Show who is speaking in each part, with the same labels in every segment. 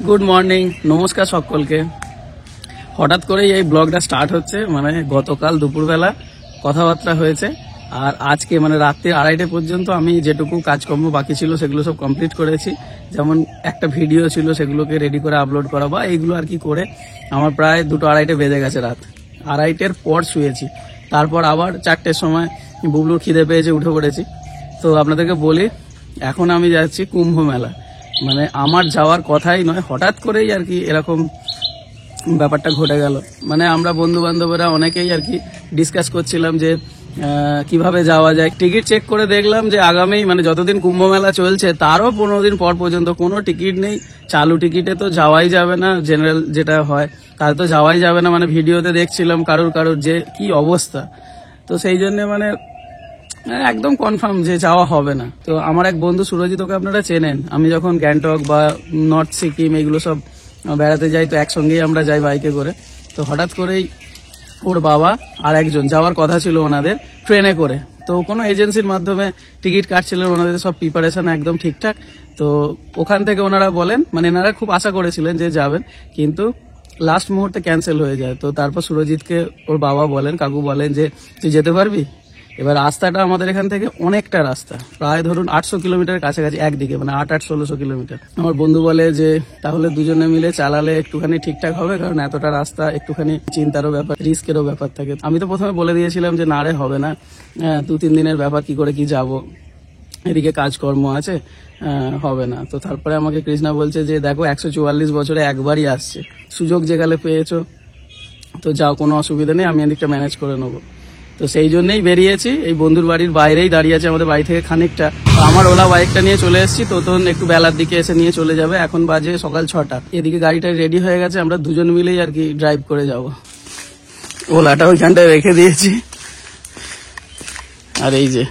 Speaker 1: Good morning, নমস্কার সকলকে। হঠাৎ করেই এই ব্লগটা স্টার্ট হচ্ছে, মানে গতকাল দুপুরবেলা কথাবার্তা হয়েছে আর আজকে মানে রাত্রি 2:30 পর্যন্ত আমি যেটুকু কাজকর্ম বাকি ছিল সেগুলো সব কমপ্লিট করেছি। যেমন একটা ভিডিও ছিল সেগুলোকে রেডি করে আপলোড করা বা এইগুলো আর কি করে আমার প্রায় 2-2:30 বেজে গেছে। রাত 2:30 পর শুয়েছি। তারপর আবার 4টের সময় বুবলুর খিদে পেয়েছে, উঠে পড়েছি। তো আপনাদেরকে বলি, এখন আমি যাচ্ছি কুম্ভ মেলা। মানে আমার যাওয়ার কথাই নয়, হঠাৎ করেই আর কি এরকম ব্যাপারটা ঘটে গেল। মানে আমরা বন্ধু বান্ধবরা অনেকেই আর কি ডিসকাস করছিলাম যে কিভাবে যাওয়া যায়। টিকিট চেক করে দেখলাম যে আগামী মানে যতদিন কুম্ভ মেলা চলছে তারও 15 দিন পর পর্যন্ত কোনো টিকিট নেই। চালু টিকিটে তো যাওয়াই যাবে না, জেনারেল যেটা হয় তার তো যাওয়াই যাবে না। মানে ভিডিওতে দেখছিলাম কারোর যে কি অবস্থা। তো সেই জন্য মানে একদম কনফার্ম যে যাওয়া হবে না। তো আমার এক বন্ধু সুরজিৎ, ওকে আপনারা চেনেন, আমি যখন গ্যাংটক বা নর্থ সিকিম এইগুলো সব বেড়াতে যাই তো একসঙ্গেই আমরা যাই বাইকে করে। তো হঠাৎ করেই ওর বাবা আর একজন যাওয়ার কথা ছিল ওনাদের ট্রেনে করে। তো কোনো এজেন্সির মাধ্যমে টিকিট কাটছিলেন, ওনাদের সব প্রিপারেশন একদম ঠিকঠাক। তো ওখান থেকে ওনারা বলেন, মানে এনারা খুব আশা করেছিলেন যে যাবেন, কিন্তু লাস্ট মুহূর্তে ক্যান্সেল হয়ে যায়। তো তারপর সুরজিৎকে ওর বাবা বলেন, কাকু বলেন যে তুই যেতে পারবি? এবার রাস্তাটা আমাদের এখান থেকে অনেকটা রাস্তা, প্রায় ধরুন 800 কিলোমিটার কাছাকাছি একদিকে, মানে 800-1600 কিলোমিটার। আমার বন্ধু বলে যে তাহলে দুজনে মিলে চালালে একটুখানি ঠিকঠাক হবে, কারণ এতটা রাস্তা একটুখানি চিন্তারও ব্যাপার, রিস্কেরও ব্যাপার থাকে। আমি তো প্রথমে বলে দিয়েছিলাম যে না রে, হবে না, 2-3 দিনের ব্যাপার, কি করে কি যাব, এদিকে কাজকর্ম আছে, হবে না। তো তারপরে আমাকে কৃষ্ণা বলছে যে দেখো 144 বছরে একবারই আসছে, সুযোগ যেখানে পেয়েছো তো যাও, কোনো অসুবিধা নেই, আমি এদিকটা ম্যানেজ করে নেবো। তো সেই জন্যই বেরিয়েছি। এই বন্ধুর বাড়ির বাইরেই দাঁড়িয়ে আছে, আমাদের বাড়ি থেকে খানিকটা। আমার ওলা বাইকটা নিয়ে চলে এসেছি, তো তখন একটু বেলার দিকে এসে নিয়ে চলে যাবে। এখন বাজে সকাল 6টা। এদিকে গাড়িটা রেডি হয়ে গেছে, আমরা দুজন মিলেই আর কি ড্রাইভ করে যাব। ওলাটা ওইখানটায় রেখে দিয়েছি আর এই যে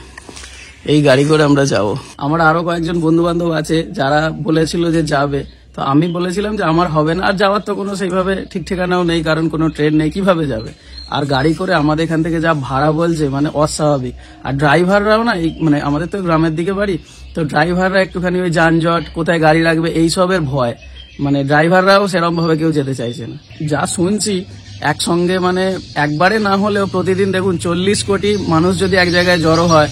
Speaker 1: এই গাড়ি করে আমরা যাব। আমার আরো কয়েকজন বন্ধু বান্ধব আছে যারা বলেছিল যে যাবে। তো আমি বলেছিলাম যে আমার হবে না, আর যাওয়ার তো কোনো সেইভাবে ঠিক ঠিকানাও নেই, কারণ কোনো ট্রেন নেই, কিভাবে যাবে। আর গাড়ি করে আমাদের এখান থেকে যা ভাড়া বলছে মানে অস্বাভাবিক। আর ড্রাইভাররাও না, মানে আমাদের তো গ্রামের দিকে বাড়ি, তো ড্রাইভাররা একটুখানি ওই যানজট, কোথায় গাড়ি রাখবে এইসবের ভয়, মানে ড্রাইভাররাও সেরকম ভাবে কেউ যেতে চাইছে না। যা শুনছি একসঙ্গে মানে একবারে না হলেও প্রতিদিন দেখুন 40 কোটি মানুষ যদি এক জায়গায় জড়ো হয়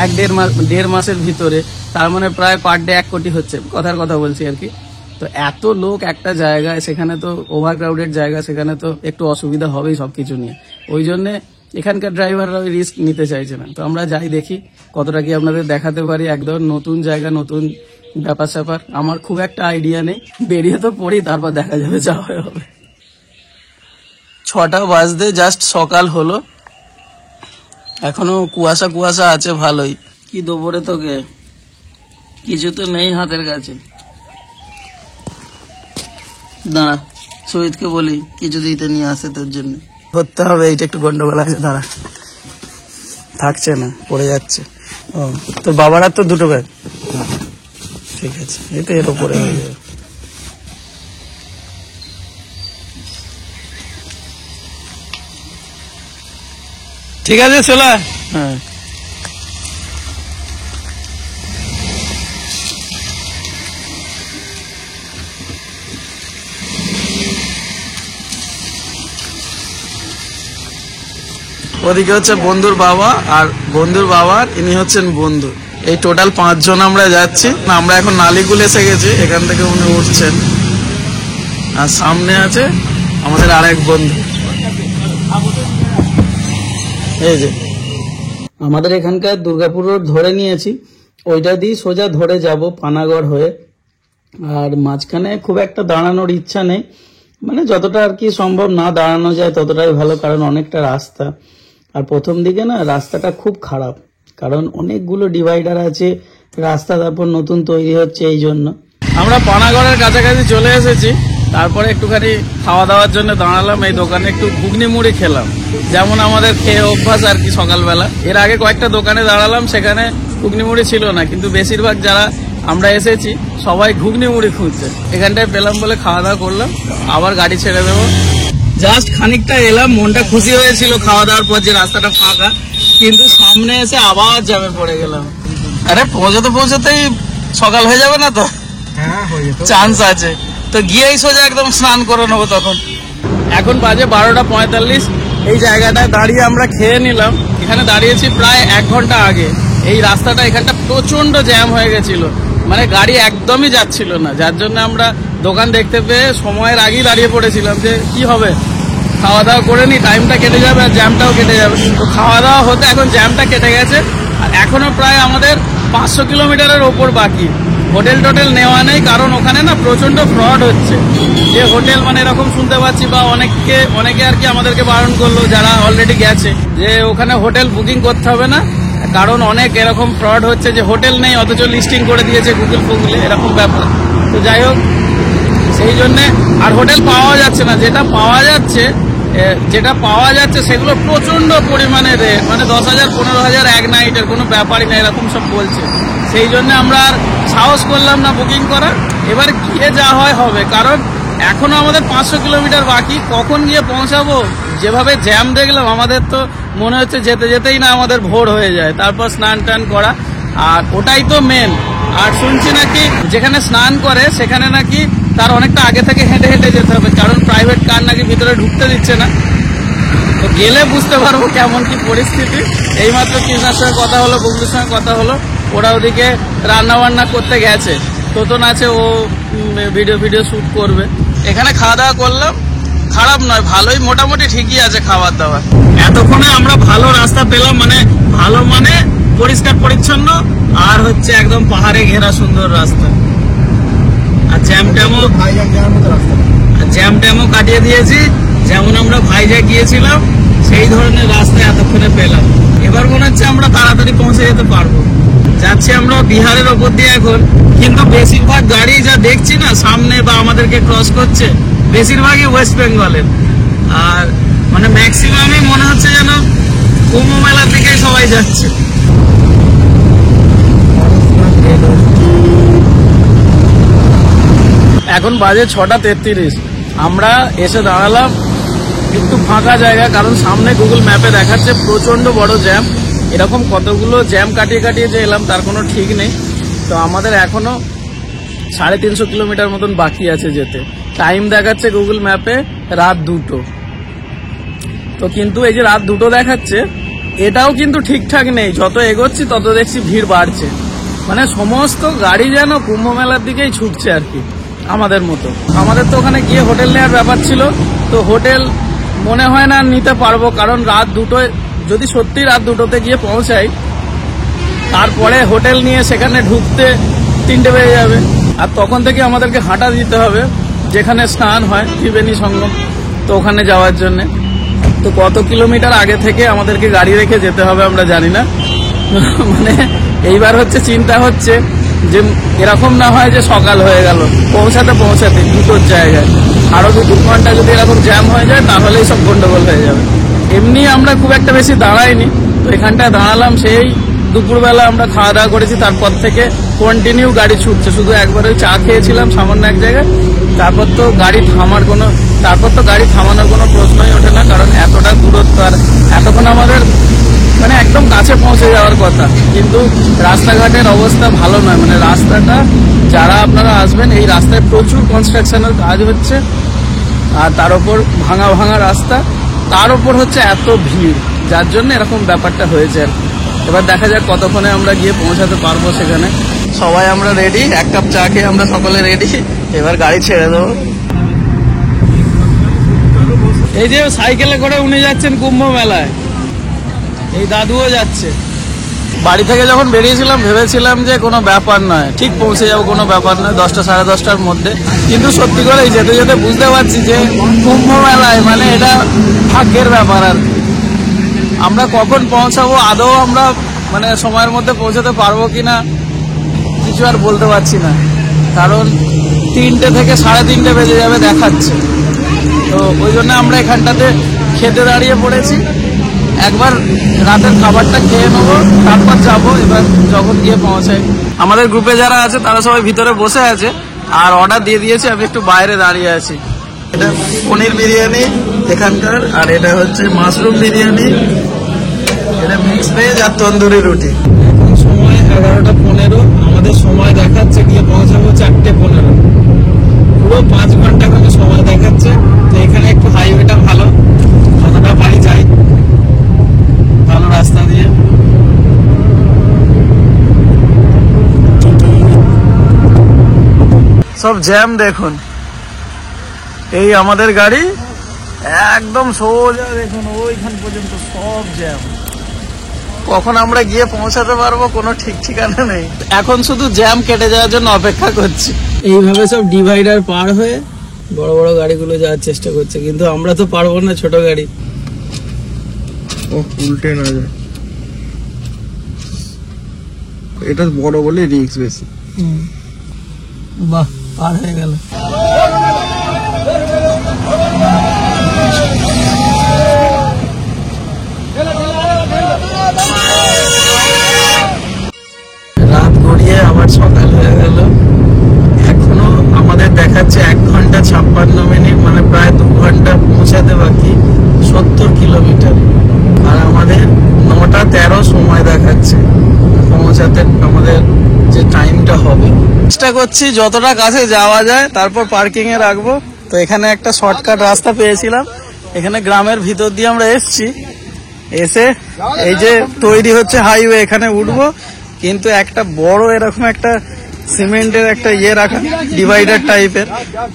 Speaker 1: 1-1.5 মাসের ভিতরে, তার মানে প্রায় পার ডে 1 কোটি হচ্ছে, কথার কথা বলছি আর কি। তো এত লোক একটা জায়গায়, সেখানে তো ওভার ক্রাউডেড জায়গা, সেখানে তো একটু অসুবিধা হবেই সবকিছু নিয়ে। ওই জন্য এখানকার ড্রাইভাররা ওই রিস্ক নিতে চাইছে না। তো আমরা যাই, দেখি কতটা কি আপনাদের দেখাতে পারি। একদম নতুন জায়গা, নতুন ব্যাপার স্যাপার, আমার খুব একটা আইডিয়া নেই। বেরিয়ে তো পড়ি, তারপর দেখা যাবে, যাওয়া হবে। 6টা বাজতে জাস্ট সকাল হলো, এখনো কুয়াশা কুয়াশা আছে ভালোই। কি দেবো রে তোকে, কিছু তো নেই হাতের কাছে। দাঁড়া, শহীদকে বলি কিছু দিতে নিয়ে আসে তোর জন্য। ধরতে হবে, এইটা একটু গন্ডগোল আছে, দাঁড়া। থাকছে না, পড়ে যাচ্ছে। ও তোর বাবার আর তো 2টো ব্যাগ, ঠিক আছে, এই তো এর উপরে হয়ে যাবে। ঠিক আছে, চলে। হ্যাঁ, ওদিকে হচ্ছে বন্ধুর বাবা, আর বন্ধুর বাবার ইনি হচ্ছেন বন্ধু। এই টোটাল 5 জন আমরা যাচ্ছি। আমরা এখন নালিকুল এসে গেছি, এখান থেকে উনি উঠছেন। আর সামনে আছে আমাদের আর এক বন্ধু। এই যে আমাদের এখানকার দুর্গাপুর রোড ধরে নিয়েছি, ওইটা দিয়ে সোজা ধরে যাব পানাগড় হয়ে। আর মাঝখানে খুব একটা দাঁড়ানোর ইচ্ছা নেই, মানে যতটা আর কি সম্ভব না দাঁড়ানো যায় ততটাই ভালো, কারণ অনেকটা রাস্তা। আর প্রথম দিকে না রাস্তাটা খুব খারাপ, কারণ অনেকগুলো ডিভাইডার আছে রাস্তা, তারপর নতুন তৈরি হচ্ছে, এই জন্য। আমরা পানাগড়ের কাছাকাছি চলে এসেছি। তারপরে একটুখানি খাওয়া দাওয়ার জন্য দাঁড়ালাম এই দোকানে, একটু ঘুগনি মুড়ি খেলাম, যেমন আমাদের খেয়ে অভ্যাস আর কি সকালবেলা। এর আগে কয়েকটা দোকানে দাঁড়ালাম, সেখানে ঘুগনি মুড়ি ছিল না, কিন্তু বেশিরভাগ যারা আমরা এসেছি সবাই ঘুগনি মুড়ি খুঁজছে। এখানটায় পেলাম বলে খাওয়া দাওয়া করলাম, আবার গাড়ি ছেড়ে দেবো। জাস্ট খানিকটা এলাম, মনটা খুশি হয়েছিল খাওয়া দাওয়ার পর যে রাস্তাটা ফাঁকা, কিন্তু সামনে এসে আবার জ্যামে পড়ে গেলাম। আরে পৌঁছাতেই সকাল হয়ে যাবে না তো? হ্যাঁ, চান্স আছে। তো গিয়েই সোজা একদম স্নান করে নেবো তখন। এখন বাজে 12:45। এই জায়গাটায় দাঁড়িয়ে আমরা খেয়ে নিলাম। এখানে দাঁড়িয়েছি প্রায় 1 ঘন্টা আগে। এই রাস্তাটা এখানটা প্রচন্ড জ্যাম হয়ে গেছিল, মানে গাড়ি একদমই যাচ্ছিল না, যার জন্য আমরা দোকান দেখতে পেয়ে সময়ের আগেই দাঁড়িয়ে পড়েছিলাম যে কি হবে, খাওয়া দাওয়া করে নি, টাইমটা কেটে যাবে আর জ্যামটাও কেটে যাবে। তো খাওয়া দাওয়া হতে এখন জ্যামটা কেটে গেছে, আর এখনো প্রায় আমাদের 500 কিলোমিটারের ওপর বাকি। হোটেল টোটেল নেওয়া নেই, কারণ ওখানে না প্রচন্ড ফ্রড হচ্ছে। যে হোটেল মানে এরকম শুনতে পাচ্ছি, বা অনেকে আর কি আমাদেরকে বারণ করলো যারা অলরেডি গেছে, যে ওখানে হোটেল বুকিং করতে হবে না, কারণ অনেক এরকম ফ্রড হচ্ছে যে হোটেল নেই অথচ লিস্টিং করে দিয়েছে গুগলে, এরকম ব্যাপার। তো যাই হোক, সেই জন্যে আর হোটেল পাওয়া যাচ্ছে না। যেটা পাওয়া যাচ্ছে সেগুলো প্রচন্ড পরিমাণে রেট, মানে 10,000 15,000 এক নাইটের, কোনো ব্যাপারই না, এরকম সব বলছে। সেই জন্য আমরা আর সাহস করলাম না বুকিং করার। এবার গিয়ে যা হয় হবে, কারণ এখনো আমাদের 500 কিলোমিটার বাকি। কখন গিয়ে পৌঁছাবো, যেভাবে জ্যাম দেখলাম আমাদের তো মনে হচ্ছে যেতে যেতেই না আমাদের ভোর হয়ে যায়। তারপর স্নান টান করা, আর ওটাই তো মেন। আর শুনছি নাকি যেখানে স্নান করে সেখানে নাকি তার অনেকটা আগে থেকে হেঁটে হেঁটে যেতে হবে, কারণ প্রাইভেট কার নাকি ভিতরে ঢুকতে দিচ্ছে না। তো গেলে বুঝতে পারবো কেমন কি পরিস্থিতি। এইমাত্র কৃষ্ণার সঙ্গে কথা হলো, বন্ধুর সঙ্গে কথা হলো, ওরা ওদিকে রান্না বান্না করতে গেছে। তোতন আছে, ও ভিডিও শ্যুট করবে। এখানে খাওয়া দাওয়া করলাম, খারাপ নয়, ভালোই, মোটামুটি ঠিকই আছে খাবার দাবার। এতক্ষণে আমরা ভালো রাস্তা পেলাম, মানে ভালো মানে পরিষ্কার পরিচ্ছন্ন, আর হচ্ছে একদম পাহাড়ে ঘেরা সুন্দর রাস্তা। আর জ্যাম ট্যামও কাটিয়ে দিয়েছি, যেমন আমরা ভাইজাগ গিয়েছিলাম সেই ধরনের রাস্তা এতক্ষণে পেলাম। এবার মনে হচ্ছে আমরা তাড়াতাড়ি পৌঁছে যেতে পারবো। যাচ্ছি আমরা বিহারের ওপর দিয়ে এখন, কিন্তু বেশিরভাগ গাড়ি যা দেখছি না সামনে বা আমাদেরকে ক্রস করছে, বেশিরভাগই ওয়েস্ট বেঙ্গলের। আর মানে ম্যাক্সিমামই মনে হচ্ছে যেন কুম্ভ মেলার দিকেই সবাই যাচ্ছে। এখন বাজে 6:33। আমরা এসে দাঁড়ালাম একটু ফাঁকা জায়গা, কারণ সামনে গুগল ম্যাপে দেখাচ্ছে প্রচন্ড বড় জ্যাম। এরকম কতগুলো জ্যাম কাটিয়ে যে এলাম তার কোনো ঠিক নেই। তো আমাদের এখনো 350 কিলোমিটার মতন বাকি আছে যেতে। টাইম দেখাচ্ছে গুগল ম্যাপে রাত 2টো। তো কিন্তু এই যে রাত 2টো দেখাচ্ছে, এটাও কিন্তু ঠিকঠাক নেই। যত এগোচ্ছি তত দেখছি ভিড় বাড়ছে, মানে সমস্ত গাড়ি যেন কুম্ভ মেলার দিকেই ছুটছে আর কি, আমাদের মতো। আমাদের তো ওখানে গিয়ে হোটেল নেওয়ার ব্যাপার ছিল, তো হোটেল মনে হয় না নিতে পারবো, কারণ রাত 2টোয় যদি সত্যি রাত 2টোতে গিয়ে পৌঁছাই, তারপরে হোটেল নিয়ে সেখানে ঢুকতে 3টে বেজে যাবে। আর তখন থেকে আমাদেরকে হাঁটা দিতে হবে যেখানে স্নান হয়, ত্রিবেণী সঙ্গম, তো ওখানে যাওয়ার জন্যে। তো কত কিলোমিটার আগে থেকে আমাদেরকে গাড়ি রেখে যেতে হবে আমরা জানি না। মানে এইবার হচ্ছে চিন্তা হচ্ছে যে এরকম না হয় যে সকাল হয়ে গেল পৌঁছাতে দুটোর জায়গায়, আরো 2 ঘন্টা যদি এরকম জ্যাম হয়ে যায় তাহলেই সব গন্ডগোল হয়ে যাবে। এমনি আমরা খুব একটা বেশি দাঁড়াইনি, তো এখানটায় দাঁড়ালাম, সেই দুপুরবেলা আমরা খাওয়া দাওয়া করেছি, তারপর থেকে কন্টিনিউ গাড়ি ছুটছে। শুধু একবার ওই চা খেয়েছিলাম সামান্য এক জায়গায়, তারপর তো গাড়ি থামানোর কোনো প্রশ্নই ওঠে না, কারণ এতটা দূরত্ব। আর এতক্ষণ আমাদের মানে একদম কাছে পৌঁছে যাওয়ার কথা, কিন্তু রাস্তাঘাটের অবস্থা ভালো নয়। মানে রাস্তাটা, যারা আপনারা আসবেন, এই রাস্তায় প্রচুর কনস্ট্রাকশনের কাজ হচ্ছে, আর তার উপর ভাঙা রাস্তা, তার উপর হচ্ছে এত ভিড়, যার জন্য এরকম ব্যাপারটা হয়েছে আর কি। এবার দেখা যাক কতক্ষণে আমরা গিয়ে পৌঁছাতে পারবো সেখানে। সবাই আমরা রেডি, 1 কাপ চা খেয়ে আমরা সকলে রেডি, এবার গাড়ি ছেড়ে দেবো। এই যে সাইকেলে করে উনি যাচ্ছেন কুম্ভ মেলায়, এই দাদুও যাচ্ছে। বাড়ি থেকে যখন বেরিয়েছিলাম ভেবেছিলাম যে কোনো ব্যাপার নয়, ঠিক পৌঁছে যাবো, কোনো ব্যাপার নয়, 10টা সাড়ে 10টার মধ্যে। কিন্তু সত্যি করে যেতে যেতে বুঝতে পারছি যে কুম্ভ মেলায় মানে এটা ভাগ্যের ব্যাপার আর কি। আমরা কখন পৌঁছাবো, আদৌ আমরা মানে সময়ের মধ্যে পৌঁছাতে পারবো কিনা কিছু আর বলতে পারছি না, কারণ 3টে থেকে 3:30 বেজে যাবে দেখাচ্ছে। তো ওই জন্য আমরা এখানটাতে খেতে দাঁড়িয়ে পড়েছি। একবার রাতের খাবারটা খেয়ে নেবো, তারপর যাবো। এবার যখন গিয়ে পৌঁছাই, আমাদের গ্রুপে যারা আছে তারা সবাই ভিতরে বসে আছে, আর অর্ডার দিয়ে দিয়েছে, আমি একটু বাইরে দাঁড়িয়ে আছি। এটা পনির বিরিয়ানি এখানকার, আর এটা হচ্ছে মাশরুম বিরিয়ানি, এটা মিক্স ভেজ আর তন্দুরি রুটি। এখন সময় 11:15, আমাদের সময় দেখাচ্ছে গিয়ে পৌঁছাবো 4:15। পুরো 5 ঘন্টা করে সময় দেখাচ্ছে। তো এখানে একটু হাইওয়েটা ভালো, যতটা পারি যাই ভালো রাস্তা দিয়ে। সব জ্যাম দেখুন, এই আমাদের গাড়ি একদম সোজা দেখুন ওইখান পর্যন্ত সব জ্যাম। কখন আমরা গিয়ে পৌঁছাতে পারবো কোনো ঠিক ঠিকানা নেই। এখন শুধু জ্যাম কেটে যাওয়ার জন্য অপেক্ষা করছি। এইভাবে সব ডিভাইডার পার হয়ে বড় বড় গাড়িগুলো যাওয়ার চেষ্টা করছে, কিন্তু আমরা তো পারবো না, ছোট গাড়ি।
Speaker 2: ও উল্টে না যায়, এটা বড় বলে রিস্ক বেশি।
Speaker 1: বাহ, পার হয়ে গেল। রাত গড়িয়ে আবার সকাল হয়ে গেল। এখনো আমাদের দেখাচ্ছে 1 ঘন্টা 56 মিনিট, মানে প্রায় 2 ঘন্টা পৌঁছাতে বাকি, 70 কিলোমিটার। আর আমাদের 9:13 সময় দেখাচ্ছে পৌঁছাতে, আমাদের যে টাইমটা হবে। চেষ্টা করছি যতটা কাছে যাওয়া যায়, তারপর পার্কিং এ রাখবো। তো এখানে একটা শর্টকাট রাস্তা পেয়েছিলাম, এখানে গ্রামের ভিতর দিয়ে আমরা এসছি। এসে এই যে তৈরি হচ্ছে হাইওয়ে, এখানে উঠবো, কিন্তু একটা বড় এরকম একটা সিমেন্টের একটা রাখা ডিভাইডার টাইপের,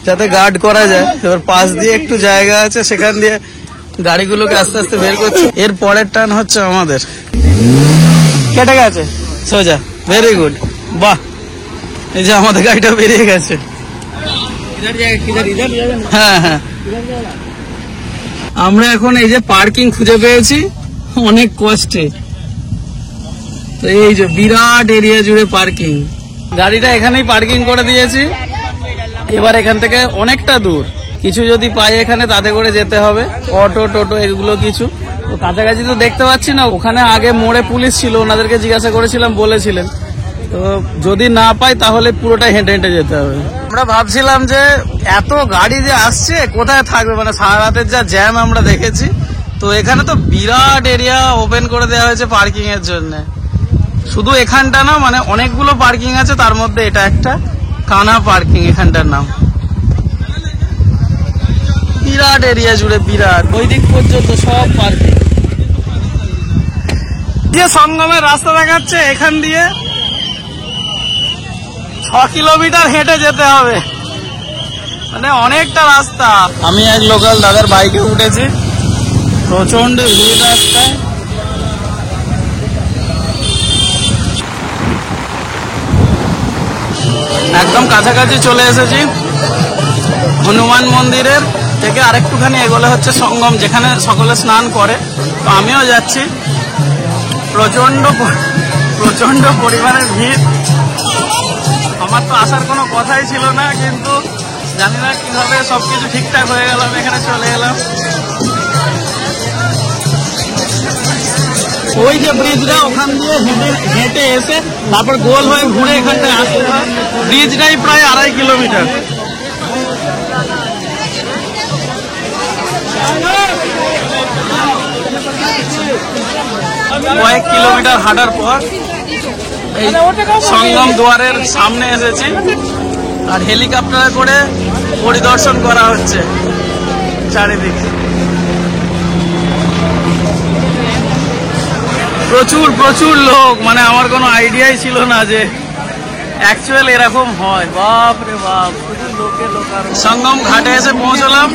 Speaker 1: যাতে গার্ড করা যায়। এবার পাশ দিয়ে একটু জায়গা আছে, সেখান দিয়ে গাড়িগুলোকে আস্তে আস্তে বের করছে। এর পরের টার্ন হচ্ছে আমাদের, কেটে গেছে সোজা, ভেরি গুড, বাহ। এই যে আমাদের গাড়িটা বেরিয়ে গেছে। হ্যাঁ হ্যাঁ, আমরা এখন এই যে পার্কিং খুঁজে পেয়েছি অনেক কষ্টে। তো এই যে বিরাট এরিয়া জুড়ে পার্কিং, গাড়িটা এখানেই পার্কিং করে দিয়েছি। এবার এখান থেকে অনেকটা দূর, কিছু যদি পাই এখানে তাতে করে যেতে হবে, অটো টোটো এগুলো কিছু। তো কাছাকাছি তো দেখতে পাচ্ছি না, ওখানে আগে মোড়ে পুলিশ ছিল, ওনাদেরকে জিজ্ঞাসা করেছিলাম, বলেছিলেন। তো যদি না পাই তাহলে পুরোটা হেঁটে হেঁটে যেতে হবে। আমরা ভাবছিলাম যে এত গাড়ি যে আসছে কোথায় থাকবে, মানে সারা রাতের যা জ্যাম আমরা দেখেছি। তো এখানে তো বিরাট এরিয়া ওপেন করে দেওয়া হয়েছে পার্কিং এর জন্য। শুধু এখানটা না, মানে অনেকগুলো পার্কিং আছে, তার মধ্যে এটা একটা কানা পার্কিং এখানটার নাম। বিরাট এরিয়া জুড়ে, বিরাট, ওই দিক পর্যন্ত সব পার্কিং। যে সঙ্গমের রাস্তা দেখাচ্ছে, এখান দিয়ে 6 কিলোমিটার হেঁটে যেতে হবে, মানে অনেকটা রাস্তা। আমি এক লোকাল দাদার বাইকে উঠেছি, প্রচন্ড ভিড় রাস্তায়। একদম কাছাকাছি চলে এসেছি। হনুমান মন্দিরের থেকে আরেকটুখানি এগোলে হচ্ছে সঙ্গম, যেখানে সকলে স্নান করে। তো আমিও যাচ্ছি। প্রচন্ড পরিমাণে ভিড়। আমার তো আসার কোনো কথাই ছিল না, কিন্তু জানি না কিভাবে সবকিছু ঠিকঠাক হয়ে গেল, এখানে চলে এলাম। ওই যে ব্রিজটা, ওখান দিয়ে হেঁটে এসে তারপর গোল হয়ে ঘুরে এখানটায় আসতে হয়। ব্রিজটাই প্রায় 2.5 কিলোমিটার। কয়েক কিলোমিটার হাঁটার পর এই সঙ্গম দুয়ারের সামনে এসেছি, আর হেলিকপ্টারে করে পরিদর্শন করা হচ্ছে চারিদিকে। প্রচুর লোক, মানে আমার কোনো আইডিয়াই ছিল না যে অ্যাকচুয়াল এরকম হয়। বাপ রে বাপ, শুধু লোকে লোক। সঙ্গম ঘাটে এসে পৌঁছলাম,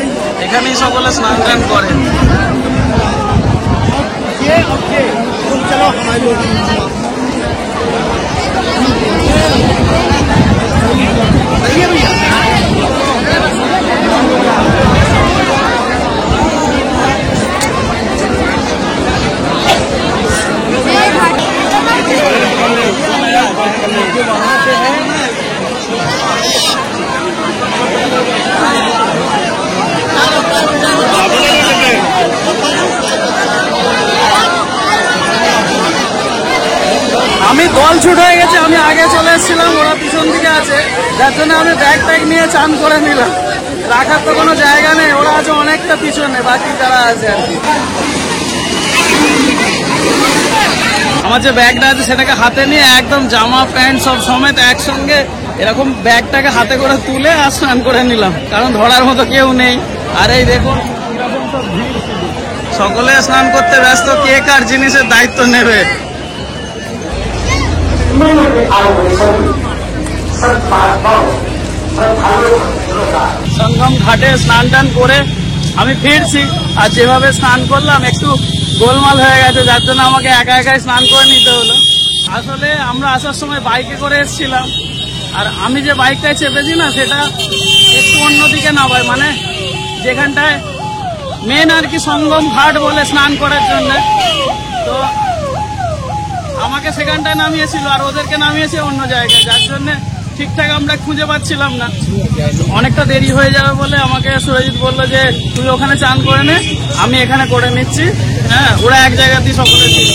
Speaker 1: এখানেই সকলে স্নান টান করে। আমি দল ছুট হয়ে গেছে, আমি আগে চলে এসেছিলাম, ওরা পিছন দিকে আছে, যার জন্য আমি ব্যাগ ট্যাগ নিয়ে চান করে নিলাম। রাখার তো কোনো জায়গা নেই, ওরা আছে অনেকটা পিছনে, বাকি যারা আছে আর কি। আমার যে ব্যাগটা আছে সেটাকে হাতে নিয়ে একদম জামা প্যান্ট সব সমেত একসঙ্গে এরকম ব্যাগটাকে হাতে করে তুলে আর স্নান করে নিলাম, কারণ ধরার মতো কেউ নেই। আর এই দেখুন কিরকম সব ভিড়, সকলে স্নান করতে ব্যস্ত, কে কার জিনিসের দায়িত্ব নেবে। সঙ্গম ঘাটে স্নান টান করে আমি ফিরছি, আর যেভাবে স্নান করলাম একটু গোলমাল হয়ে গেছে, যার জন্য আমাকে একা একাই স্নান করে নিতে হলো। আসলে আমরা আসার সময় বাইকে করে এসেছিলাম, আর আমি যে বাইকটায় চেপেছি না সেটা একটু অন্যদিকে নামায়, মানে যেখানটায় মেন আর কি সঙ্গম ঘাট বলে স্নান করার জন্য, তো আমাকে সেখানটায় নামিয়েছিল আর ওদেরকে নামিয়েছে অন্য জায়গায়, যার জন্য ঠিকঠাক আমরা খুঁজে পাচ্ছিলাম না। অনেকটা দেরি হয়ে যাবে বলে আমাকে সুরজিৎ বললো যে তুই ওখানে চান করে নে, আমি এখানে করে নিচ্ছি। হ্যাঁ, ওরা এক জায়গাতেই সকলে ছিল,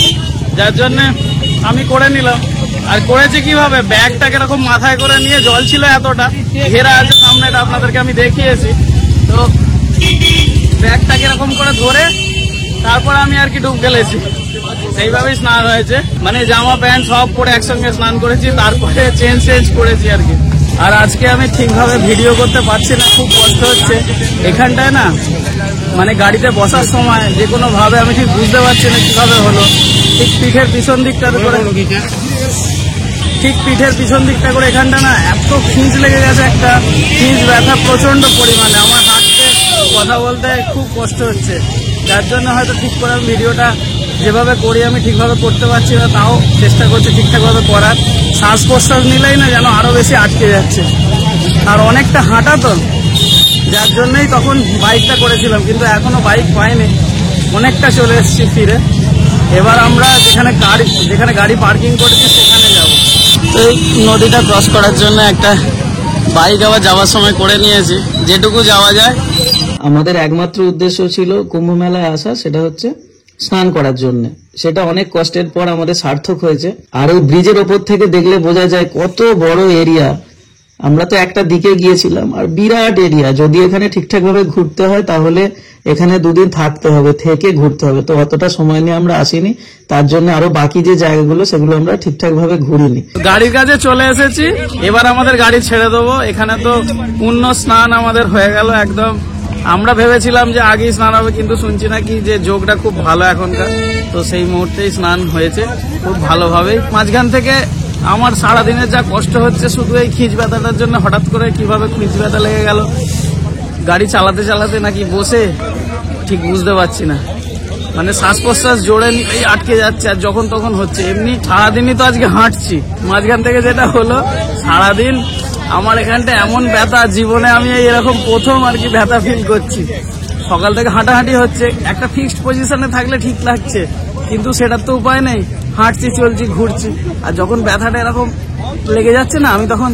Speaker 1: যার জন্য আমি করে নিলাম। আর করেছি কিভাবে, ব্যাগটা কিরকম মাথায় করে নিয়ে, জল ছিল এতটা, ঘেরা আছে সামনেটা আপনাদেরকে আমি দেখিয়েছি, তো ব্যাগটা কিরকম করে ধরে তারপর আমি আর কি ডুব গেলেছি, সেইভাবেই স্নান হয়েছে। মানে জামা প্যান্ট সব পরে একসঙ্গে স্নান করেছি, তারপরে চেঞ্জ করেছি আর কি। আর আজকে আমি ঠিকভাবে ভিডিও করতে পারছি না, খুব কষ্ট হচ্ছে। এখানটায় না মানে গাড়িতে বসার সময় যে কোনো ভাবে আমি ঠিক বুঝতে পারছি না কিভাবে হলো, ঠিক পিঠের পিছন দিকটা করে এখানটা না এত খিঁচ লেগে গেছে, একটা খিঁচ ব্যথা প্রচন্ড পরিমাণে, আমার হাঁটতে কথা বলতে খুব কষ্ট হচ্ছে, যার জন্য হয়তো ঠিক করে আমি ভিডিওটা যেভাবে করি আমি ঠিকভাবে করতে পারছি না, তাও চেষ্টা করছি ঠিকঠাকভাবে করার। শ্বাস প্রশ্বাস নিলেই না যেন আরো বেশি আটকে যাচ্ছে, আর অনেকটা হাঁটা তো, যার জন্যই তখন বাইকটা করেছিলাম, কিন্তু এখনো বাইক পাইনি, অনেকটা চলে এসেছি ফিরে। এবার আমরা যেখানে গাড়ি পার্কিং করেছি সেখানে যাব। তো এই নদীটা ক্রস করার জন্য একটা বাইক আবার যাওয়ার সময় করে নিয়েছি, যেটুকু যাওয়া যায়। আমাদের একমাত্র উদ্দেশ্য ছিল কুম্ভ মেলায় আসা, সেটা হচ্ছে স্নান করার জন্য। সেটা অনেক কষ্টের পর আমাদের সার্থক হয়েছে। আর ওই ব্রিজের ওপর থেকে দেখলে বোঝা যায় কত বড় এরিয়া। আমরা তো একটা দিকে গিয়েছিলাম, আর বিরাট এরিয়া। যদি এখানে ঠিকঠাক ভাবে ঘুরতে হয় তাহলে এখানে দুদিন থাকতে হবে, থেকে ঘুরতে হবে। তো অতটা সময় নিয়ে আমরা আসিনি, তার জন্য আরো বাকি যে জায়গাগুলো সেগুলো আমরা ঠিকঠাক ভাবে ঘুরিনি। গাড়ির কাছে চলে এসেছি, এবার আমাদের গাড়ি ছেড়ে দেবো। এখানে তো পূর্ণ স্নান আমাদের হয়ে গেল একদম। আমরা ভেবেছিলাম যে আগেই স্নান হবে, কিন্তু শুনছি নাকি যে যোগটা খুব ভালো এখনকার, তো সেই মুহূর্তেই স্নান হয়েছে খুব ভালোভাবে। মাঝখান থেকে আমার সারাদিনের যা কষ্ট হচ্ছে শুধু এই খিঁচ ব্যথাটার জন্য, হঠাৎ করে কিভাবে খিঁচ ব্যথা লেগে গেল, গাড়ি চালাতে চালাতে নাকি বসে ঠিক বুঝতে পারছি না। মানে শ্বাস প্রশ্বাস জোরে নিলেই আটকে যাচ্ছে, আর যখন তখন হচ্ছে। এমনি সারাদিনই তো আজকে হাঁটছি, মাঝখান থেকে যেটা হলো সারাদিন আমার এখানটা এমন ব্যথা, জীবনে আমি এরকম প্রথম আর কি ব্যথা ফিল করছি। সকাল থেকে হাঁটাহাঁটি হচ্ছে, একটা ফিক্সড পজিশনে থাকলে ঠিক লাগছে, কিন্তু সেটার তো উপায় নেই। হাঁটছি, চলছি, ঘুরছি, আর যখন ব্যথাটা এরকম লেগে যাচ্ছে না, আমি তখন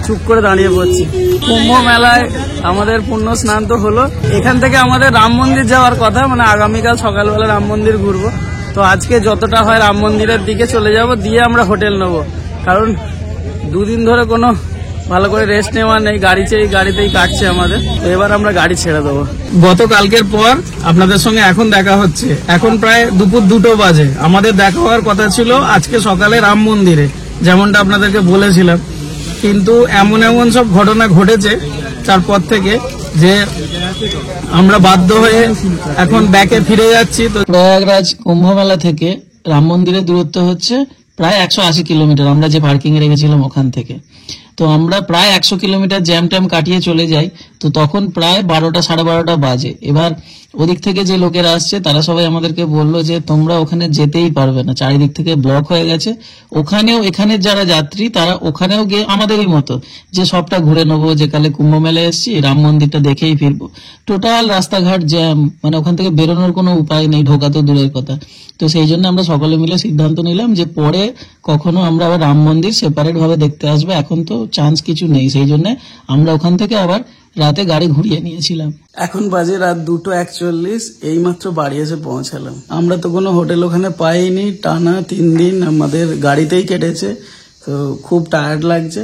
Speaker 1: চুপ করে দাঁড়িয়ে পড়ছি। কুম্ভ মেলায় আমাদের পুণ্য স্নান তো হলো। এখান থেকে আমাদের রাম মন্দির যাওয়ার কথা, মানে আগামীকাল সকালবেলা রাম মন্দির ঘুরবো। তো আজকে যতটা হয় রাম মন্দিরের দিকে চলে যাব, দিয়ে আমরা হোটেল নেবো, কারণ দুদিন ধরে কোনো ভালো করে রেস্ট নেওয়া নেই, গাড়িতেই কাটছে আমাদের। তো এবার আমরা গাড়ি ছেড়ে দেবো। গতকালকের পর আপনাদের সঙ্গে এখন দেখা হচ্ছে। এখন প্রায় দুপুর 2টো বাজে। আমাদের দেখা হওয়ার কথা ছিল আজকে সকালে রাম মন্দিরে, যেমনটা আপনাদেরকে বলেছিলাম, কিন্তু এমন সব ঘটনা ঘটেছে তারপর থেকে যে আমরা বাধ্য হয়ে এখন ব্যাকে ফিরে যাচ্ছি। তো প্রয়াগরাজ কুম্ভ মেলা থেকে রাম মন্দিরের দূরত্ব হচ্ছে প্রায় 180 কিলোমিটার, আমরা যে পার্কিং এ রেখেছিলাম ওখান থেকে। তো আমরা প্রায় 100 কিলোমিটার জ্যাম ট্যাম কাটিয়ে চলে যাই। তো তখন প্রায় 12টা সাড়ে 12টা বাজে। এবার ওদিক থেকে যে লোকেরা আসছে তারা সবাই আমাদেরকে বললো যে তোমরা ওখানে যেতেই পারবে না, চারিদিক থেকে ব্লক হয়ে গেছে। এখানের যারা যাত্রী তারা ওখানেও গিয়ে আমাদেরই মতো যে সবটা ঘুরে নেবো, যে কালে কুম্ভ মেলায় এসছি, রাম মন্দিরটা দেখেই ফিরবো। টোটাল রাস্তাঘাট জ্যাম, মানে ওখান থেকে বেরোনোর কোনো উপায় নেই, ঢোকা তো দূরের কথা। তো সেই জন্য আমরা সকলে মিলে সিদ্ধান্ত নিলাম যে পরে কখনো আমরা আবার রাম মন্দির সেপারেট ভাবে দেখতে আসবো, এখন তো চান্স কিছু নেই। সেই জন্য আমরা ওখান থেকে আবার রাতে গাড়ি ঘুরিয়ে নিয়েছিলাম। এখন বাজে রাত 2:41, এইমাত্র বাড়ি এসে পৌঁছালাম। আমরা তো কোনো হোটেল ওখানে পাইনি, টানা 3 দিন আমাদের গাড়িতেই কেটেছে, তো খুব টায়ার্ড লাগছে।